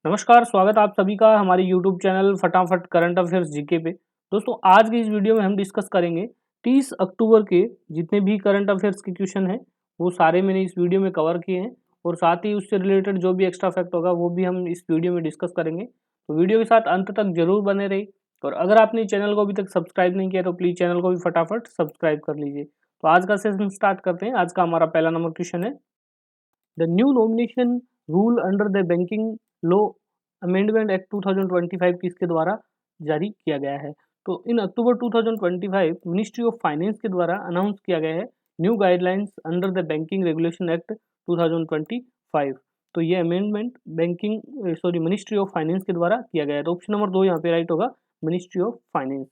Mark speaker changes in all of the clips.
Speaker 1: नमस्कार, स्वागत आप सभी का हमारे यूट्यूब चैनल फटाफट करंट अफेयर्स जीके पे। दोस्तों आज की इस वीडियो में हम डिस्कस करेंगे 30 अक्टूबर के जितने भी करंट अफेयर्स के क्वेश्चन हैं वो सारे मैंने इस वीडियो में कवर किए हैं और साथ ही उससे रिलेटेड जो भी एक्स्ट्रा फैक्ट होगा वो भी हम इस वीडियो में डिस्कस करेंगे। तो वीडियो के साथ अंत तक जरूर बने रही और अगर आपने चैनल को अभी तक सब्सक्राइब नहीं किया तो प्लीज़ चैनल को भी फटाफट सब्सक्राइब कर लीजिए। तो आज का सेशन स्टार्ट करते हैं। आज का हमारा पहला नंबर क्वेश्चन है, the new nomination rule under the banking law amendment act 2025 किसके द्वारा जारी किया गया है? तो इन अक्टूबर 2025 मिनिस्ट्री ऑफ फाइनेंस के द्वारा अनाउंस किया गया है new guidelines under the banking regulation act 2025। तो ये अमेंडमेंट मिनिस्ट्री ऑफ फाइनेंस के द्वारा किया गया है। तो ऑप्शन नंबर 2 यहाँ पे राइट होगा, मिनिस्ट्री ऑफ फाइनेंस।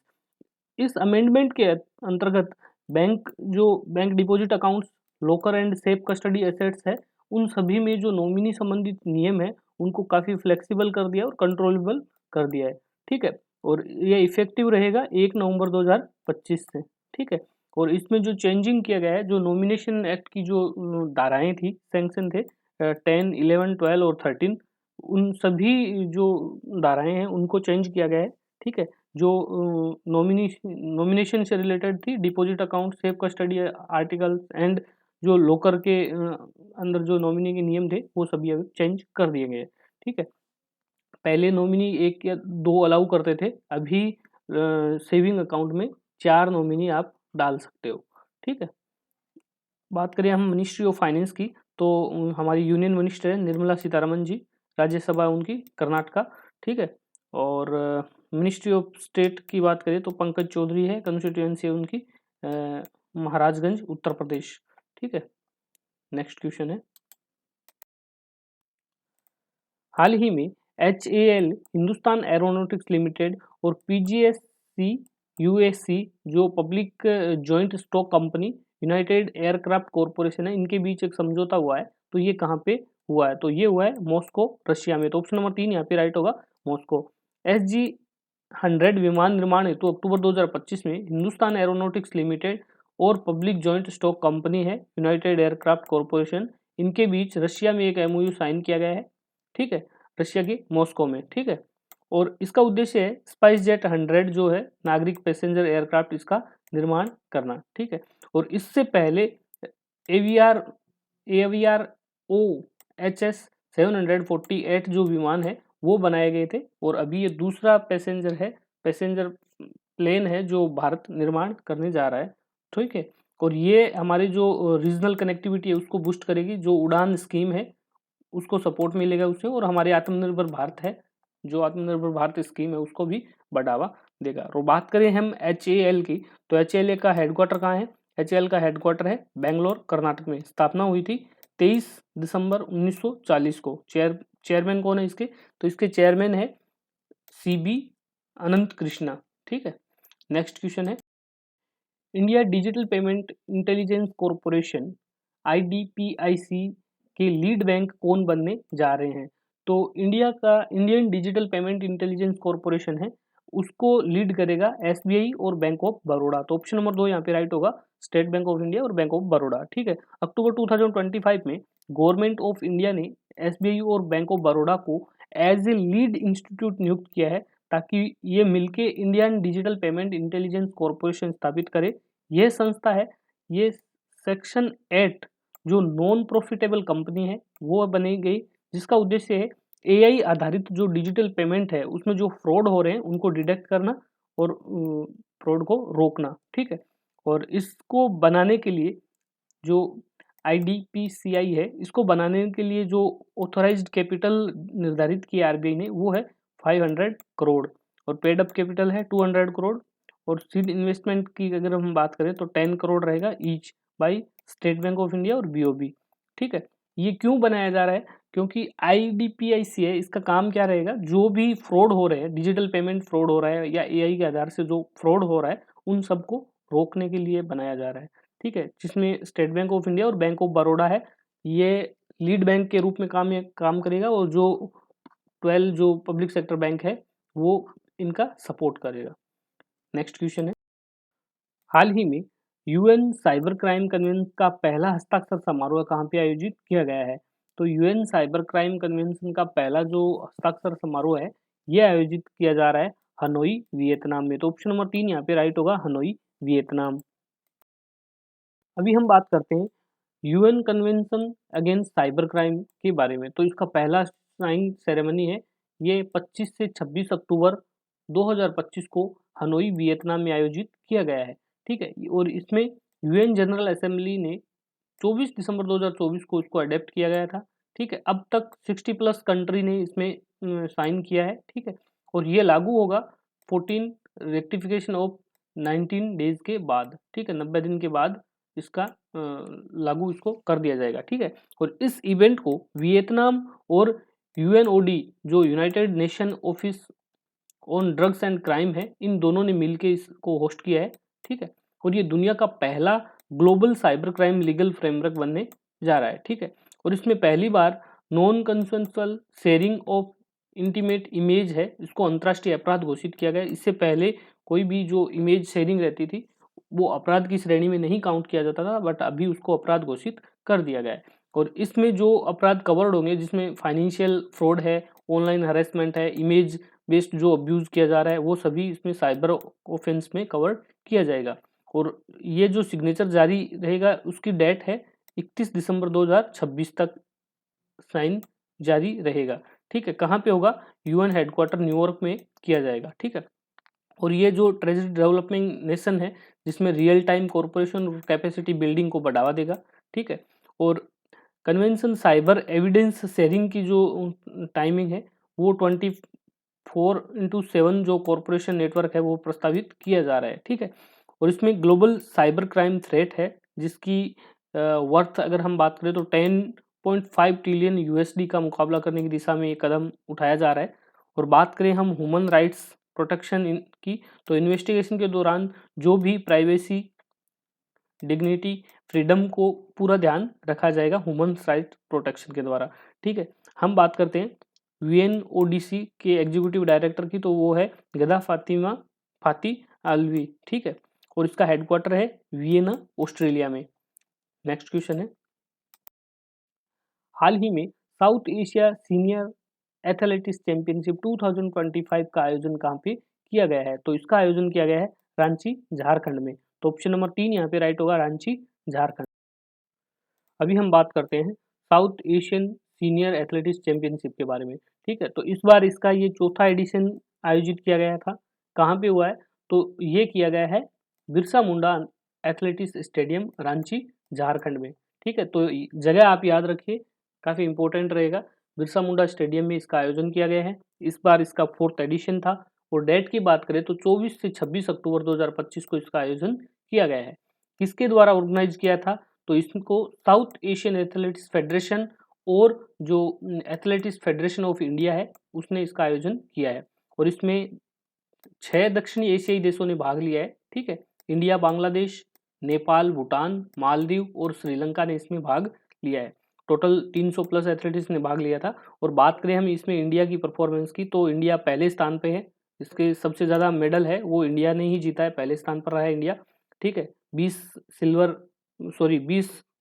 Speaker 1: इस अमेंडमेंट के अंतर्गत bank deposit accounts, locker and safe custody assets है, उन सभी में जो नॉमिनी संबंधित नियम है उनको काफ़ी फ्लेक्सिबल कर दिया और कंट्रोलेबल कर दिया है। ठीक है, और ये इफेक्टिव रहेगा 1 नवंबर 2025 से। ठीक है, और इसमें जो चेंजिंग किया गया है, जो नॉमिनेशन एक्ट की जो धाराएं थी, सैंक्शन थे 10, 11, 12 और 13, उन सभी जो धाराएं हैं उनको चेंज किया गया है। ठीक है, जो नॉमिनेशन से रिलेटेड थी, deposit account, safe custody articles and जो लोकर के अंदर जो नॉमिनी के नियम थे वो सभी अब चेंज कर दिए गए। ठीक है, पहले नॉमिनी 1 या 2 अलाउ करते थे, अभी सेविंग अकाउंट में 4 नॉमिनी आप डाल सकते हो। ठीक है, बात करें हम मिनिस्ट्री ऑफ फाइनेंस की तो हमारी यूनियन मिनिस्टर है निर्मला सीतारमन जी, राज्यसभा उनकी कर्नाटका। ठीक है, और मिनिस्ट्री ऑफ स्टेट की बात करें तो पंकज चौधरी है, कंस्टिट्यूएंसी है उनकी महाराजगंज उत्तर प्रदेश। ठीक है, नेक्स्ट क्वेश्चन है, हाल ही में HAL हिंदुस्तान एरोनॉटिक्स लिमिटेड और PGSC USC जो public joint stock company United aircraft corporation है, इनके बीच एक समझौता हुआ है। तो ये कहाँ पे हुआ है? तो ये हुआ है मॉस्को, रशिया में। तो ऑप्शन नंबर 3 यहाँ पे राइट होगा, मॉस्को। SG-100 विमान निर्माण हेतु तो अक्टूबर 2025 में हिंदुस्तान एरोनॉटिक्स लिमिटेड और पब्लिक जॉइंट स्टॉक कंपनी है यूनाइटेड एयरक्राफ्ट कॉरपोरेशन, इनके बीच रशिया में एक MOU साइन किया गया है। ठीक है, रशिया की मॉस्को में। ठीक है, और इसका उद्देश्य है स्पाइस जेट 100 जो है नागरिक पैसेंजर एयरक्राफ्ट, इसका निर्माण करना। ठीक है, और इससे पहले एवीआर एवीआर ओ HS-748 जो विमान है वो बनाए गए थे, और अभी ये दूसरा पैसेंजर प्लेन है जो भारत निर्माण करने जा रहा है। ठीक है, और ये हमारे जो रीजनल कनेक्टिविटी है उसको बूस्ट करेगी, जो उड़ान स्कीम है उसको सपोर्ट मिलेगा उससे, और हमारे आत्मनिर्भर भारत है, जो आत्मनिर्भर भारत स्कीम है उसको भी बढ़ावा देगा। और बात करें हम HAL की तो HAL का हेडक्वार्टर कहाँ है? HAL का हेडक्वार्टर है बेंगलोर, कर्नाटक में। स्थापना हुई थी 23 दिसंबर 1940 को। चेयरमैन कौन है इसके? तो इसके चेयरमैन है CB अनंत कृष्णा। ठीक है, नेक्स्ट क्वेश्चन है, India digital payment intelligence corporation IDPIC के लीड बैंक कौन बनने जा रहे हैं? तो Indian digital payment intelligence corporation है, उसको लीड करेगा SBI और बैंक ऑफ बड़ौदा। तो ऑप्शन नंबर 2 यहाँ पे राइट होगा, स्टेट बैंक ऑफ इंडिया और बैंक ऑफ बड़ौदा। ठीक है, अक्टूबर 2025 में गवर्नमेंट ऑफ इंडिया ने SBI और बैंक ऑफ बड़ौदा को एज ए लीड इंस्टीट्यूट नियुक्त किया है ताकि ये मिलके Indian digital payment intelligence corporation स्थापित करे। यह संस्था है, ये सेक्शन 8 जो नॉन प्रॉफिटेबल कंपनी है वो बनी गई, जिसका उद्देश्य है AI आधारित जो डिजिटल पेमेंट है उसमें जो फ्रॉड हो रहे हैं उनको डिटेक्ट करना और फ्रॉड को रोकना। ठीक है, और इसको बनाने के लिए जो IDPCI है, इसको बनाने के लिए जो ऑथोराइज्ड कैपिटल निर्धारित किया RBI ने वो है 500 करोड़, और पेड अप कैपिटल है 200 करोड़, और सीड इन्वेस्टमेंट की अगर हम बात करें तो 10 करोड़ रहेगा each by state bank of India और BOB। ठीक है, ये क्यों बनाया जा रहा है? क्योंकि IDPIC है, इसका काम क्या रहेगा, जो भी फ्रॉड हो रहे हैं, डिजिटल पेमेंट फ्रॉड हो रहा है या AI के आधार से जो फ्रॉड हो रहा है, उन सबको रोकने के लिए बनाया जा रहा है। ठीक है, जिसमें स्टेट बैंक ऑफ इंडिया और बैंक ऑफ बड़ौदा है, ये लीड बैंक के रूप में काम करेगा, और जो 12 जो पब्लिक सेक्टर बैंक है वो इनका सपोर्ट करेगा। नेक्स्ट क्वेश्चन है, हाल ही में UN साइबर क्राइम कन्वेंशन का पहला हस्ताक्षर समारोह कहाँ पे आयोजित किया गया है? तो यूएन साइबर क्राइम कन्वेंशन का पहला जो हस्ताक्षर समारोह है ये आयोजित किया जा रहा है हनोई वियतनाम में। तो ऑप्शन नंबर 3 यहाँ पे राइट होगा, हनोई वियतनाम। अभी हम बात करते हैं UN convention against cyber crime के बारे में। तो इसका पहला साइन सेरेमनी है, ये 25 से 26 अक्टूबर 2025 को हनोई वियतनाम में आयोजित किया गया है। ठीक है, और इसमें यूएन जनरल असेंबली ने 24 दिसंबर 2024 को इसको अडेप्ट किया गया था। ठीक है, अब तक 60 प्लस कंट्री ने इसमें साइन किया है। ठीक है, और ये लागू होगा 14 रेक्टिफिकेशन ऑफ 19 डेज के बाद। ठीक है, 90 दिन के बाद इसका लागू इसको कर दिया जाएगा। ठीक है, और इस इवेंट को वियतनाम और यूएनओडी जो United nation office on drugs and crime है, इन दोनों ने मिलकर इसको होस्ट किया है। ठीक है, और ये दुनिया का पहला global cyber crime legal framework बनने जा रहा है। ठीक है, और इसमें पहली बार non consensual sharing of intimate image है, इसको अंतर्राष्ट्रीय अपराध घोषित किया गया। इससे पहले कोई भी जो इमेज शेयरिंग रहती थी वो अपराध की श्रेणी में नहीं काउंट किया जाता था, बट अभी उसको अपराध घोषित कर दिया गया है। और इसमें जो अपराध कवर्ड होंगे जिसमें फाइनेंशियल फ्रॉड है, ऑनलाइन हरेसमेंट है, इमेज बेस्ड जो अब्यूज किया जा रहा है वो सभी इसमें साइबर ऑफेंस में कवर किया जाएगा। और ये जो सिग्नेचर जारी रहेगा उसकी डेट है 31 दिसंबर 2026 तक साइन जारी रहेगा। ठीक है, कहाँ पे होगा? यूएन हेडक्वार्टर न्यूयॉर्क में किया जाएगा। ठीक है, और ये जो ट्रेजरी डेवलपमेंट नेशन है जिसमें रियल टाइम कॉर्पोरेशन और कैपेसिटी बिल्डिंग को बढ़ावा देगा। ठीक है, और कन्वेंशन साइबर एविडेंस शेयरिंग की जो टाइमिंग है वो 24/7 जो कॉरपोरेशन नेटवर्क है वो प्रस्तावित किया जा रहा है। ठीक है, और इसमें ग्लोबल साइबर क्राइम थ्रेट है जिसकी वर्थ अगर हम बात करें तो 10.5 ट्रिलियन यूएसडी का मुकाबला करने की दिशा में ये कदम उठाया जा रहा है। और बात करें हम ह्यूमन राइट्स प्रोटेक्शन की, तो इन्वेस्टिगेशन के दौरान जो भी प्राइवेसी, डिग्निटी, फ्रीडम को पूरा ध्यान रखा जाएगा ह्यूमन राइट प्रोटेक्शन के द्वारा। ठीक है, हम बात करते हैं यूएनओडीसी के एग्जीक्यूटिव डायरेक्टर की, तो वो है गदा फातिमा फाती आलवी। ठीक है, और इसका हेडक्वार्टर है वियना ऑस्ट्रेलिया में। नेक्स्ट क्वेश्चन है, हाल ही में south Asia senior athletics championship 2025 का आयोजन कहाँ पे किया गया है? तो इसका आयोजन किया गया है रांची, झारखंड में। तो ऑप्शन नंबर 3 यहाँ पे राइट होगा, रांची, झारखंड। अभी हम बात करते हैं south Asian senior athletics championship के बारे में। ठीक है, तो इस बार इसका ये चौथा एडिशन आयोजित किया गया था। कहाँ पे हुआ है? तो ये किया गया है बिरसा मुंडा एथलेटिक्स स्टेडियम, रांची, झारखंड में। ठीक है, तो जगह आप याद रखिए, काफ़ी इंपॉर्टेंट रहेगा। बिरसा मुंडा स्टेडियम में इसका आयोजन किया गया है। इस बार इसका 4th एडिशन था। और डेट की बात करें तो 24 से 26 अक्टूबर 2025 को इसका आयोजन किया गया है। किसके द्वारा ऑर्गेनाइज किया था? तो इसको साउथ एशियन एथलेटिक्स फेडरेशन और जो एथलेटिक्स फेडरेशन ऑफ इंडिया है उसने इसका आयोजन किया है। और इसमें 6 दक्षिणी एशियाई देशों ने भाग लिया है। ठीक है, इंडिया, बांग्लादेश, नेपाल, भूटान, मालदीव और श्रीलंका ने इसमें भाग लिया है। टोटल 300 प्लस एथलेटिक्स ने भाग लिया था। और बात करें हम इसमें इंडिया की परफॉर्मेंस की, तो इंडिया पहले स्थान पे है। इसके सबसे ज़्यादा मेडल है वो इंडिया ने ही जीता है, पहले स्थान पर रहा है इंडिया। ठीक है, 20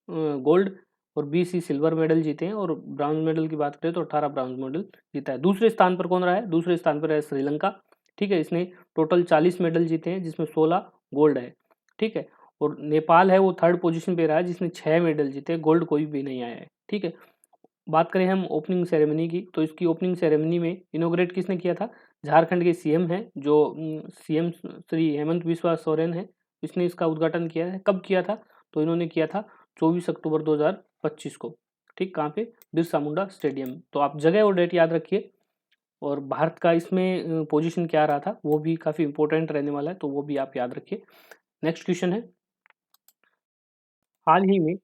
Speaker 1: गोल्ड और 20 ही सिल्वर मेडल जीते हैं। और ब्राउन्ज मेडल की बात करें तो 18 ब्राउन्ज मेडल जीता है। दूसरे स्थान पर कौन रहा है? दूसरे स्थान पर है श्रीलंका। ठीक है, इसने टोटल 40 मेडल जीते हैं जिसमें 16 गोल्ड है। ठीक है, और नेपाल है वो 3rd पोजीशन पे रहा है जिसने 6 मेडल जीते, गोल्ड कोई भी नहीं आया है। ठीक है, बात करें हम ओपनिंग सेरेमनी की, तो इसकी ओपनिंग सेरेमनी में इनोग्रेट किसने किया था? झारखंड के सीएम हैं जो सीएम श्री हेमंत बिस्वा सोरेन है, इसने इसका उद्घाटन किया है। कब किया था? तो इन्होंने किया था 24 अक्टूबर 2025 को। ठीक, कहाँ पे? बिरसा मुंडा स्टेडियम। तो आप जगह और डेट याद रखिए। और भारत का इसमें पोजीशन क्या रहा था वो भी काफ़ी इंपॉर्टेंट रहने वाला है, तो वो भी आप याद रखिए। नेक्स्ट क्वेश्चन है, हाल ही में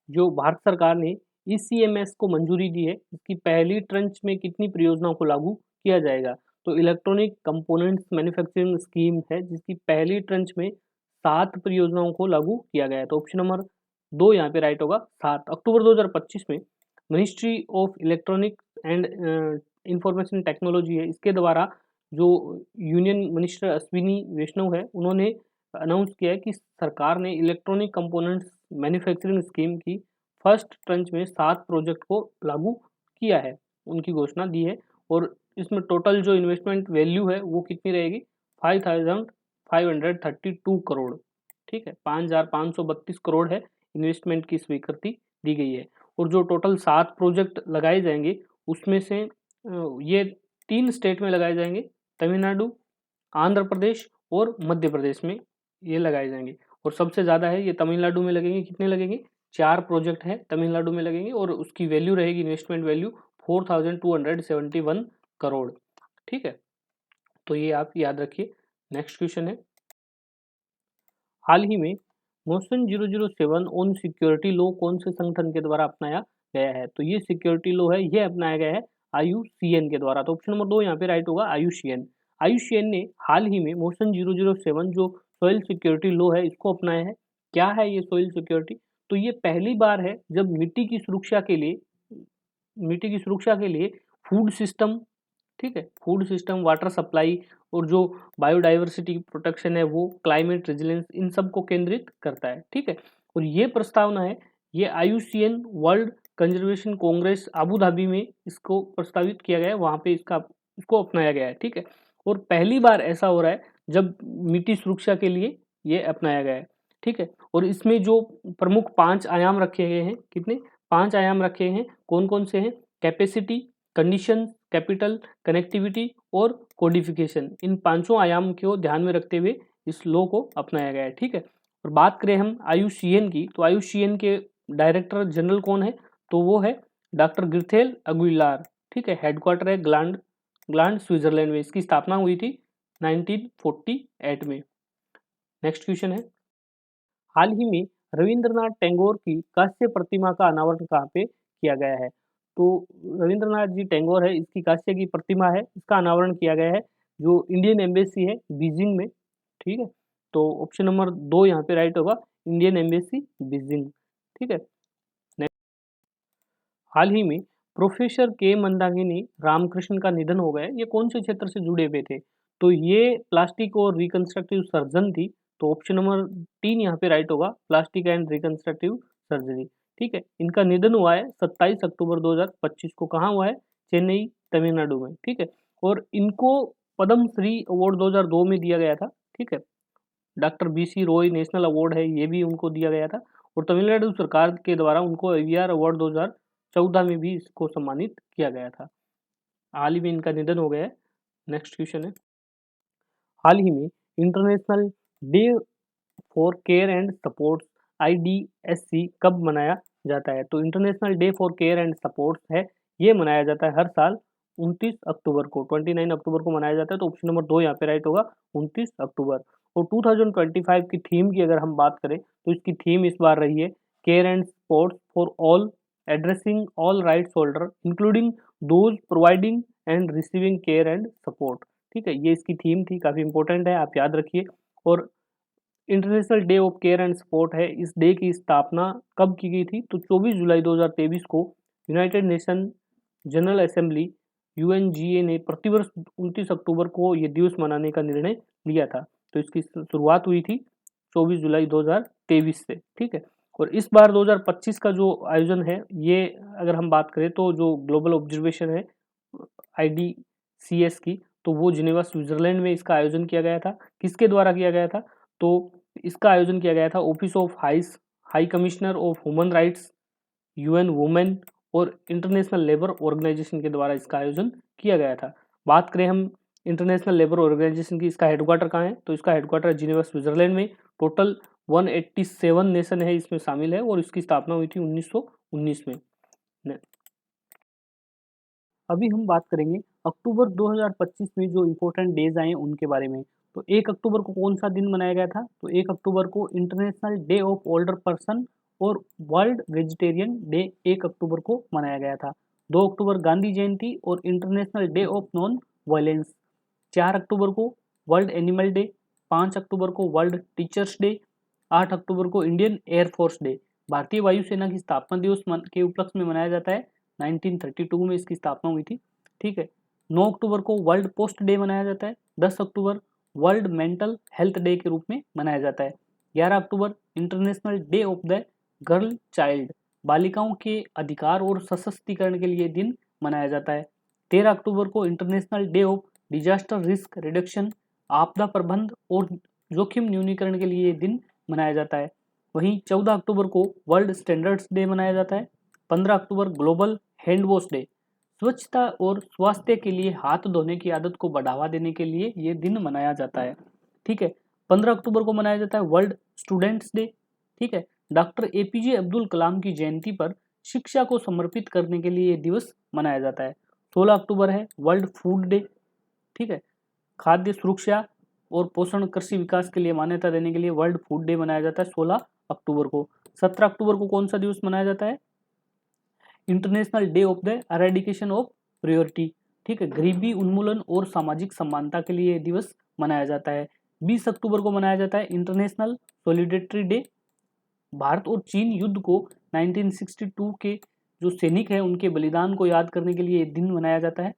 Speaker 1: जो भारत सरकार ने ईसीएमएस को मंजूरी दी है, इसकी पहली ट्रंच में कितनी परियोजनाओं को लागू किया जाएगा? तो इलेक्ट्रॉनिक कंपोनेंट्स मैन्युफैक्चरिंग स्कीम है जिसकी पहली ट्रंच में 7 परियोजनाओं को लागू किया गया है। तो ऑप्शन नंबर 2 यहाँ पे राइट होगा, 7 अक्टूबर 2025 में ministry of electronic and information technology है, इसके द्वारा जो यूनियन मिनिस्टर अश्विनी वैष्णव है उन्होंने अनाउंस किया है कि सरकार ने इलेक्ट्रॉनिक कंपोनेंट्स मैन्युफैक्चरिंग स्कीम की फर्स्ट ट्रंच में 7 प्रोजेक्ट को लागू किया है, उनकी घोषणा दी है। और इसमें टोटल जो इन्वेस्टमेंट वैल्यू है वो कितनी रहेगी, 5532 करोड़, ठीक है, 5532 करोड़ है इन्वेस्टमेंट की स्वीकृति दी गई है। और जो टोटल 7 प्रोजेक्ट लगाए जाएंगे उसमें से ये 3 स्टेट में लगाए जाएंगे, तमिलनाडु, आंध्र प्रदेश और मध्य प्रदेश में ये लगाए जाएंगे। और सबसे ज़्यादा है ये तमिलनाडु में लगेंगे, कितने लगेंगे, 4 प्रोजेक्ट हैं तमिलनाडु में लगेंगे और उसकी वैल्यू रहेगी, इन्वेस्टमेंट वैल्यू 4271 करोड़, ठीक है। तो ये आप याद रखिए। नेक्स्ट क्वेश्चन है, हाल ही में मोशन 007 ऑन सिक्योरिटी लॉ कौन से संगठन के द्वारा अपनाया गया है? तो ये सिक्योरिटी लॉ है, ये अपनाया गया है IUCN के द्वारा। तो ऑप्शन नंबर 2 यहाँ पे राइट होगा, IUCN। IUCN ने हाल ही में मोशन 007 जो सॉइल सिक्योरिटी लॉ है इसको अपनाया है। क्या है ये सॉइल सिक्योरिटी? तो ये पहली बार है जब मिट्टी की सुरक्षा के लिए फूड सिस्टम, ठीक है, फूड सिस्टम, वाटर सप्लाई और जो बायोडाइवर्सिटी प्रोटेक्शन है वो, क्लाइमेट रेजिलेंस, इन सब को केंद्रित करता है, ठीक है। और ये प्रस्तावना है, ये IUCN world conservation Congress Abu Dhabi में इसको प्रस्तावित किया गया है, वहाँ पे इसको अपनाया गया है, ठीक है। और पहली बार ऐसा हो रहा है जब मिट्टी सुरक्षा के लिए ये अपनाया गया है, ठीक है। और इसमें जो प्रमुख 5 आयाम रखे गए हैं, कितने, 5 आयाम रखे हैं, कौन कौन से हैं, कैपेसिटी, कंडीशन, कैपिटल, कनेक्टिविटी और कोडिफिकेशन, इन पांचों आयाम को ध्यान में रखते हुए इस लॉ को अपनाया गया है, ठीक है। और बात करें हम IUCN की, तो IUCN के डायरेक्टर जनरल कौन है, तो वो है डॉक्टर गिर्थेल अगुइलार, ठीक है। हेडक्वार्टर है ग्लांड स्विट्जरलैंड में, इसकी स्थापना हुई थी 1948 में। नेक्स्ट क्वेश्चन है, हाल ही में रविंद्रनाथ टैगोर की कांस्य प्रतिमा का अनावरण कहाँ पे किया गया है? तो रविंद्रनाथ जी टैगोर है, इसकी कांस्य की प्रतिमा है, इसका अनावरण किया गया है जो इंडियन एम्बेसी है बीजिंग में, ठीक है। तो ऑप्शन नंबर 2 यहाँ पे राइट होगा, इंडियन एम्बेसी बीजिंग, ठीक है। हाल ही में प्रोफेसर के मंदाकिनी रामकृष्ण का निधन हो गया, ये कौन से क्षेत्र से जुड़े हुए थे? तो ये प्लास्टिक और रिकंस्ट्रक्टिव सर्जन थी। तो ऑप्शन नंबर 3 यहाँ पे राइट होगा, प्लास्टिक एंड रिकंस्ट्रक्टिव सर्जरी, ठीक है। इनका निधन हुआ है 27 अक्टूबर 2025 को, कहाँ हुआ है, चेन्नई, तमिलनाडु में, ठीक है। और इनको पद्म श्री अवार्ड 2002 में दिया गया था, ठीक है। Doctor BC Roy national award है, ये भी उनको दिया गया था। और तमिलनाडु सरकार के द्वारा उनको AVR अवार्ड 2014 में भी इसको सम्मानित किया गया था। हाल ही में इनका निधन हो गया है। नेक्स्ट क्वेश्चन है, हाल ही में international day for care and support IDSC कब मनाया जाता है? तो international day for care and support है, ये मनाया जाता है हर साल 29 अक्टूबर को, 29 अक्टूबर को मनाया जाता है। तो ऑप्शन नंबर 2 यहाँ पे राइट होगा, 29 अक्टूबर। और 2025 की थीम की अगर हम बात करें तो इसकी थीम इस बार रही है care and support for all, addressing all rights holder including those providing and receiving care and support, ठीक है। ये इसकी थीम थी, काफ़ी इंपॉर्टेंट है, आप याद रखिए। और international day of care and support है, इस डे की स्थापना कब की गई थी? तो 24 जुलाई 2023 को United nation general assembly UNGA ने प्रतिवर्ष 29 अक्टूबर को ये दिवस मनाने का निर्णय लिया था। तो इसकी शुरुआत हुई थी 24 जुलाई 2023 से, ठीक है। और इस बार 2025 का जो आयोजन है, ये अगर हम बात करें तो जो ग्लोबल ऑब्जर्वेशन है IDCS की, तो वो जिनेवा स्विट्जरलैंड में इसका आयोजन किया गया था। किसके द्वारा किया गया था? तो इसका आयोजन किया गया था office of high commissioner of human rights, UN women और इंटरनेशनल लेबर ऑर्गेनाइजेशन के द्वारा इसका आयोजन किया गया था। बात करें हम इंटरनेशनल लेबर ऑर्गेनाइजेशन की, इसका हेडक्वार्टर कहाँ है? तो इसका हेडक्वार्टर जिनेवा स्विट्जरलैंड में। टोटल 187 नेशन है इसमें शामिल है और इसकी स्थापना हुई थी 1919 में। अभी हम बात करेंगे अक्टूबर 2025 में जो इम्पोर्टेंट डेज आए उनके बारे में। तो 1 अक्टूबर को कौन सा दिन मनाया गया था? तो 1 अक्टूबर को international day of older person और वर्ल्ड वेजिटेरियन डे 1 अक्टूबर को मनाया गया था। 2 अक्टूबर गांधी जयंती और international day of non violence. 4 अक्टूबर को वर्ल्ड एनिमल डे। 5 अक्टूबर को वर्ल्ड टीचर्स डे। 8 अक्टूबर को इंडियन एयरफोर्स डे, भारतीय वायुसेना की स्थापना दिवस के उपलक्ष्य में मनाया जाता है। 1932 में इसकी स्थापना हुई थी, ठीक है। 9 अक्टूबर को वर्ल्ड पोस्ट डे मनाया जाता है। 10 अक्टूबर वर्ल्ड मेंटल हेल्थ डे के रूप में मनाया जाता है। 11 अक्टूबर international day of the girl child, बालिकाओं के अधिकार और सशक्तिकरण के लिए दिन मनाया जाता है। 13 अक्टूबर को international day of disaster risk reduction, आपदा प्रबंध और जोखिम न्यूनीकरण के लिए दिन मनाया जाता है। वहीं 14 अक्टूबर को वर्ल्ड स्टैंडर्ड्स डे मनाया जाता है। 15 अक्टूबर ग्लोबल हैंड वॉश डे, स्वच्छता और स्वास्थ्य के लिए हाथ धोने की आदत को बढ़ावा देने के लिए ये दिन मनाया जाता है। ठीक है। 15 अक्टूबर को मनाया जाता है वर्ल्ड स्टूडेंट्स डे। ठीक है। डॉक्टर एपीजे अब्दुल कलाम की जयंती पर शिक्षा को समर्पित करने के लिए ये दिवस मनाया जाता है। 16 अक्टूबर है वर्ल्ड फूड डे। ठीक है। खाद्य सुरक्षा और पोषण कृषि विकास के लिए मान्यता देने के लिए वर्ल्ड फूड डे मनाया जाता है 16 अक्टूबर को। 17 अक्टूबर को कौन सा दिवस मनाया जाता है? International day of the eradication of priority. ठीक है। गरीबी उन्मूलन और सामाजिक समानता के लिए दिवस मनाया जाता है। 20 अक्टूबर को मनाया जाता है इंटरनेशनल सॉलिडेरिटी डे। भारत और चीन युद्ध को 1962 के जो सैनिक हैं उनके बलिदान को याद करने के लिए ये दिन मनाया जाता है।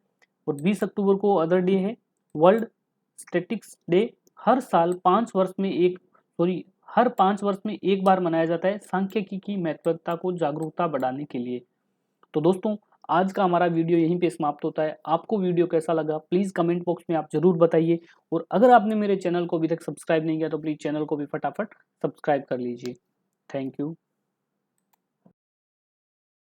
Speaker 1: और 20 अक्टूबर को अदर डे है वर्ल्ड स्टैटिस्टिक्स डे। हर 5 वर्ष में एक बार मनाया जाता है सांख्यिकी की महत्वता को जागरूकता बढ़ाने के लिए। तो दोस्तों, आज का हमारा वीडियो यहीं पे समाप्त होता है। आपको वीडियो कैसा लगा प्लीज़ कमेंट बॉक्स में आप जरूर बताइए। और अगर आपने मेरे चैनल को अभी तक सब्सक्राइब नहीं किया तो प्लीज़ चैनल को भी फटाफट सब्सक्राइब कर लीजिए। Thank you.